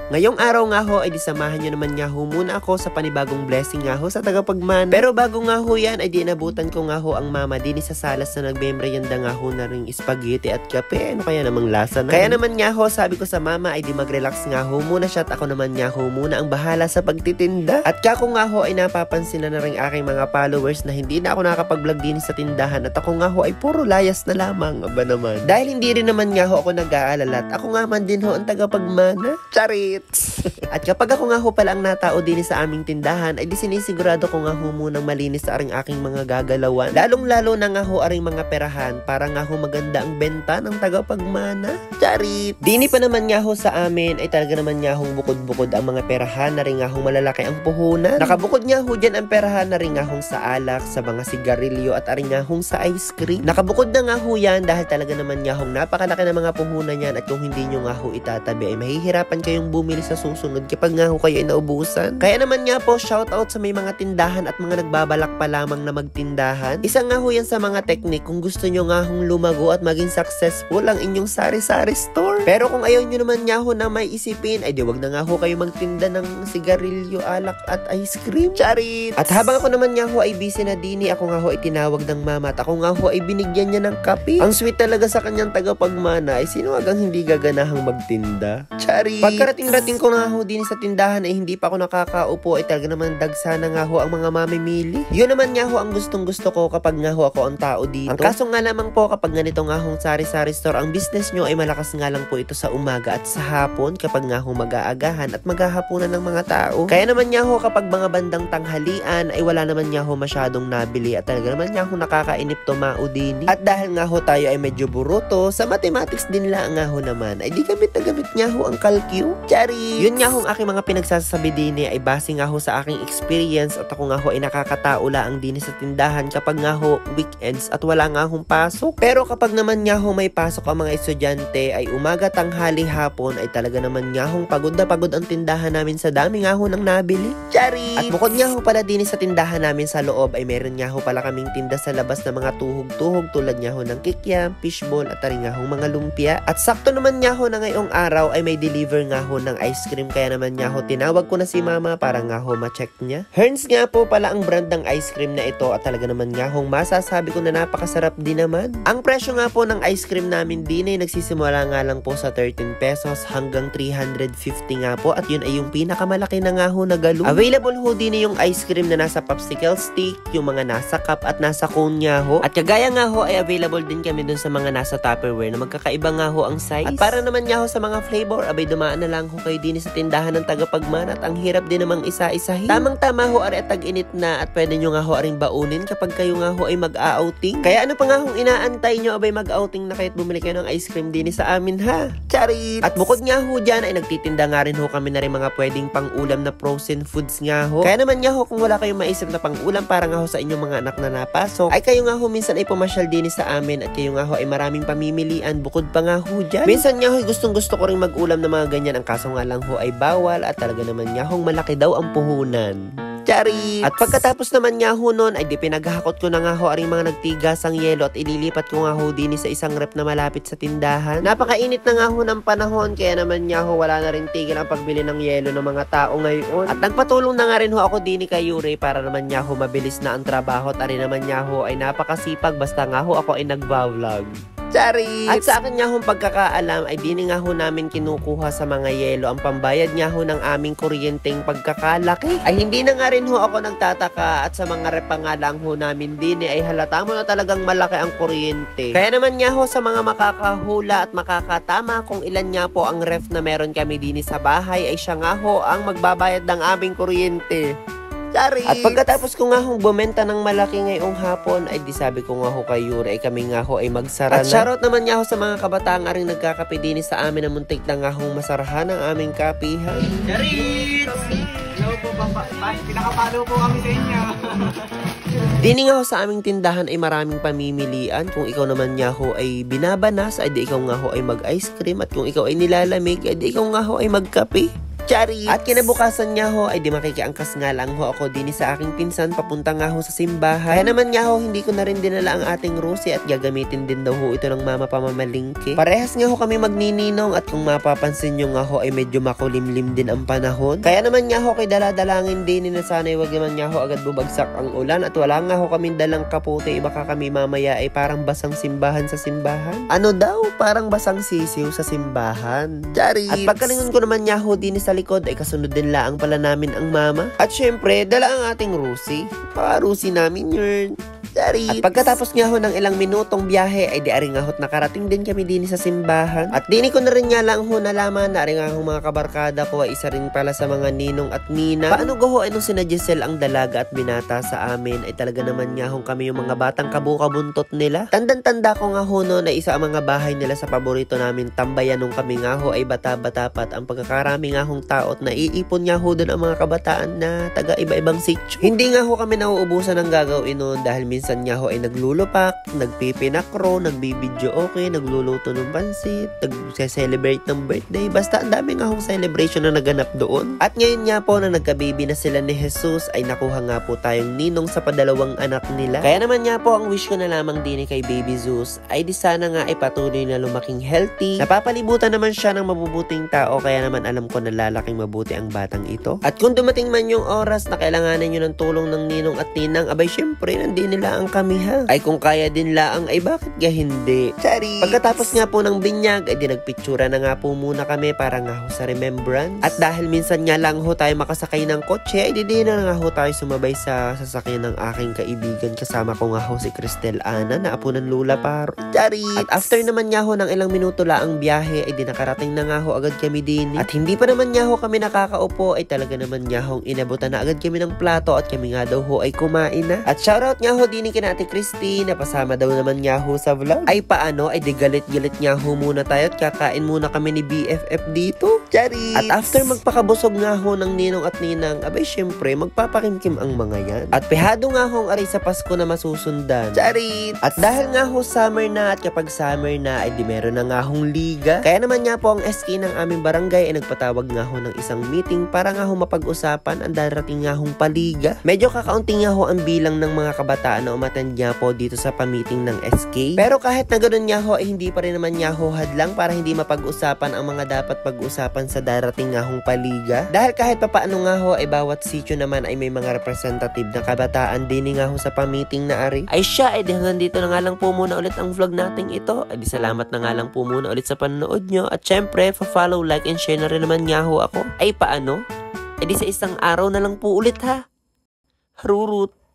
Ngayong araw nga ho ay disamahan nyo naman nga ho muna ako sa panibagong blessing nga ho sa tagapagmana. Pero bago nga ho yan ay dinabutan ko nga ho ang mama din sa salas na nagmemorianda nga ho na ring spaghetti at kape. Ano kaya namang lasa na? Kaya naman nga ho sabi ko sa mama ay di mag-relax nga ho muna siya at ako naman nga ho muna ang bahala sa pagtitinda. At kako nga ho ay napapansin na rin aking mga followers na hindi na ako nakapag-vlog din sa tindahan at ako nga ho ay puro layas na lamang. Aba naman. Dahil hindi rin naman nga ho ako nag-aalala at ako nga man din ho ang tagapagmana. Charit! At kapag ako nga ho pala ang natao din sa aming tindahan ay di sinisigurado ko nga ho munang malinis sa aking mga gagalawan. Lalong-lalo na nga ho aring mga perahan para nga ho maganda ang benta ng tagapagmana. Charit! Dini pa naman nga ho sa amin ay talaga naman nga hong bukod-bukod ang mga perahan na rin nga hong malalaki ang puhunan. Nakabukod nga ho dyan ang perahan na rin nga hong sa alak, sa mga sigarilyo at aring nga hong sa ice cream. Nakabukod na nga ho yan dahil talaga naman nga hong napakalaki ng mga puhunan yan at kung hindi nyo nga ho itatabi ay mahihirapan kayong bumili sa susunod kapag nga ho kayo ay naubusan. Kaya naman nga po, shoutout sa may mga tindahan at mga nagbabalak pa lamang na magtindahan. Isa nga ho yan sa mga teknik kung gusto nyo nga hong lumago at maging successful ang inyong sari-sari store. Pero kung ayaw nyo naman nga ho na may isipin, ay di wag na nga ho kayo magtinda ng sigarilyo, alak at ice cream. Charit! At habang ako naman nga ho ay busy na dini, ako nga ho ay tinawag ng mama at ako nga ho ay binigyan niya ng kape. Ang sweet talaga sa kanyang tagapagmana ay sino agang hindi gaganahang magtinda. Charit! Pagkarating-rating ko nga ho din sa tindahan ay hindi pa ako nakakaupo ay talaga naman dagsa na nga ho ang mga mamimili. Yun naman nga ho ang gustong-gusto ko kapag nga ho ako ang tao dito. Ang kaso nga lamang po kapag ganito nga hong sari-sari store ang business nyo ay malakas nga lang po ito sa umaga at sa hapon kapag nga ho mag-aagahan at maghahapunan ng mga tao. Kaya naman nga ho kapag mga bandang tanghalian ay wala naman nga ho masyadong nabili at talaga naman nga ho nakakainip tumao din. At dahil nga ho tayo ay medyo buruto, sa mathematics din lang nga ho naman ay di gamit na gamit nga ho ang calcu. Chari! Yun nga ho ang aking mga pinagsasabi din ay base nga ho sa aking experience at ako nga ho ay nakakatao lang din sa tindahan kapag nga ho weekends at wala nga hong pasok. Pero kapag naman nga ho may pasok ang mga estudyante ay umaga, tanghali, hapon ay talaga naman nga hong pagod na pagod ang tindahan namin sa dami nga ho ng nabili. Chari! At bukod nga ho pala din sa tindahan namin sa loob ay meron nga ho pala kaming tinda sa labas na mga tuhog-tuhog tulad nga ho ng kikiam, fishball at taring nga ho mga lumpia. At sakto naman nga ho na ngayong araw ay may deliver nga ho ng ice cream kaya naman nga ho tinawag ko na si mama para nga ho ma-check niya. Herns nga po pala ang brand ng ice cream na ito at talaga naman nga hong masasabi ko na napakasarap din naman. Ang presyo nga po ng ice cream namin din ay nagsisimula nga lang po sa 13 pesos hanggang 350 nga po at yun ay yung pinakamalaki na nga ho na galon. Available ho din yung ice cream na nasa popsicle stick, yung mga nasa cup at nasa cone nga ho. At kagaya nga ho ay available din kami dun sa mga nasa Tupperware na magkakaiba nga ho ang size. At para naman nga ho sa mga flavor, abay dumaan na lang ho kayo din sa tindahan ng tagapagmana at ang hirap din namang isa-isahin. Tamang-tama ho ari at tag-init na at pwede nyo nga ho aring baunin kapag kayo nga ho ay mag-outing. Kaya ano pa nga hong inaantay nyo abay mag-outing na kayo't bumili kayo ng ice cream din sa amin ha. Charit! At bukod nga ho dyan ay nagtitinda nga rin ho kami na rin mga pwedeng pang-ulam na frozen foods nga ho. Kaya naman nga ho kung wala kayong maisip na pang-ulam para nga ho sa inyong mga anak na napasok ay kayo nga ho minsan ay pumasyal din sa amin at kayo nga ho ay maraming pamimilian bukod pa nga ho dyan. Minsan nga ho gustong-gusto ko rin mag-ulam ng mga ganyan ang kaso nga lang ho ay bawal at talaga naman nga hong malaki daw ang puhunan. Charit! At pagkatapos naman nga ho nun ay di pinaghakot ko na nga ho aring mga nagtigas ang yelo at ililipat ko nga ho din sa isang rep na malapit sa tindahan. Napakainit na nga ho ng panahon kaya naman nga ho wala na rin tigil ang pagbili ng yelo ng mga tao ngayon. At nagpatulong na nga rin ho ako din kay Yuri para naman nga ho mabilis na ang trabaho at ari naman nga ho ay napakasipag basta nga ho ako ay nagba-vlog. Charit! At sa akin nga hong pagkakaalam ay dini nga ho namin kinukuha sa mga yelo ang pambayad nga ho ng aming kuryenteng pagkakalaki. Ay hindi na nga rin ho ako nagtataka at sa mga repa nga lang ho namin dini ay halata mo na talagang malaki ang kuryente. Kaya naman nga ho sa mga makakahula at makakatama kung ilan nga po ang ref na meron kami dini sa bahay ay siya nga ho ang magbabayad ng aming kuryente. Charit! At pagkatapos ko nga hong bumenta ng malaki ngayong hapon ay di sabi ko nga ho kay Yuri ay kami nga ho ay magsara na. At shoutout naman nga ho sa mga kabataang aring nagkakape din sa amin na muntik na nga hong masarahan ang aming kapihan. Charit! Hello po, pinakapalo po kami sa inyo. Dini nga ho sa aming tindahan ay maraming pamimilian. Kung ikaw naman nga ho ay binabanas ay di ikaw nga ho ay mag-ice cream at kung ikaw ay nilalamig ay di ikaw nga ho ay magkape. Charis! At kinabukasan nga ho ay di makikiangkas nga lang ho ako din sa aking pinsan papunta nga ho sa simbahan. Kaya naman nga ho hindi ko na rin dinala ang ating Rosie at gagamitin din daw ho ito ng mama pamamalingki. Parehas nga ho kami magnininong at kung mapapansin nyo nga ho ay medyo makulimlim din ang panahon. Kaya naman nga ho kay daladalangin din na sana'y wag naman nga ho agad bumagsak ang ulan at wala nga ho kaming dalang kapote. Baka kami mamaya ay parang basang simbahan sa simbahan. Ano daw? Parang basang sisiw sa simbahan. Charis! At pagkalingon ko naman nga ho din sa likod ay kasunod din laang pala namin ang mama. At syempre, dala ang ating Rosie. Rosie namin yun. Charis! At pagkatapos nga ho ng ilang minutong biyahe ay di ari nga ho't nakarating din kami din sa simbahan. At dini ko na rin nga lang ho nalaman na ari nga ho mga kabarkada ko ay isa rin pala sa mga ninong at nina. Paano go ho ay nung sina Giselle ang dalaga at binata sa amin ay talaga naman nga ho kami yung mga batang kabukabuntot nila. Tandang-tanda ko nga ho no na isa ang mga bahay nila sa paborito namin tambayan nung kami nga ho ay bata-bata pa at ang pagkakarami nga hong tao at naiipon nga ho doon ang mga kabataan na taga iba-ibang sitio. Hindi nga ho kami nauubusan ng gagawin noon dahil minsan nga ho ay naglulupak, nagpipinakro, nagbibidyo okay, nagluluto ng pansit, nag-celebrate ng birthday. Basta ang dami nga hong celebration na naganap doon. At ngayon nga po na nagkababy na sila ni Jesus ay nakuha nga po tayong ninong sa padalawang anak nila. Kaya naman nga po ang wish ko na lamang din kay Baby Zeus ay di sana nga ay patuloy na lumaking healthy. Napapalibutan naman siya ng mabubuting tao kaya naman alam ko na lalaking mabuti ang batang ito. At kung dumating man yung oras na kailanganan nyo ng tulong ng ninong at ninang, abay syempre nandin nila ang kami ha. Ay kung kaya din laang ay bakit ga hindi? Charis! Pagkatapos nga po ng binyag ay dinagpitsura na nga po muna kami para nga ho sa remembrance. At dahil minsan nga lang ho tayo makasakay ng kotse ay di na nga ho tayo sumabay sa sasakyan ng aking kaibigan. Kasama ko nga ho si Cristel Ana na apo ng Lula Paro. Charis! At after naman nga ho ng ilang minuto laang biyahe ay di nakarating na nga ho agad kami din. At hindi pa naman nga ho kami nakakaupo ay talaga naman nga ho inabutan na agad kami ng plato at kami nga daw ho ay kumain na. At shoutout nga ho din kina Ate Christy na pasama daw naman nga ho sa vlog. Ay paano ay di galit-galit nga ho muna tayo at kakain muna kami ni BFF dito. Charis! At after magpakabusog nga ho ng ninong at ninang, abay syempre magpapakimkim ang mga yan. At pehado nga ho ang ari sa Pasko na masusundan. Charis! At dahil nga ho summer na at kapag summer na ay di meron na nga hong liga. Kaya naman nga po ang SK ng aming barangay ay nagpatawag nga ho ng isang meeting para nga ho mapag-usapan ang darating nga hong paliga. Medyo kakaunti nga ho ang bilang ng mga kabataan na umattend nga po dito sa pamiting ng SK. Pero kahit na ganoon nga ho ay hindi pa rin naman nga ho hadlang para hindi mapag-usapan ang mga dapat pag-usapan sa darating nga hong paliga. Dahil kahit pa paano nga ho ay bawat sitio naman ay may mga representative na kabataan din nga ho sa pamiting na ari. Ay siya ay hanggang dito na nga lang po muna ulit ang vlog nating ito. Ay di salamat na nga lang po muna ulit sa panonood nyo. At syempre follow, like and share na rin naman nga ho ako. Ay paano? Ay di sa isang araw na lang po ulit ha. Harurut!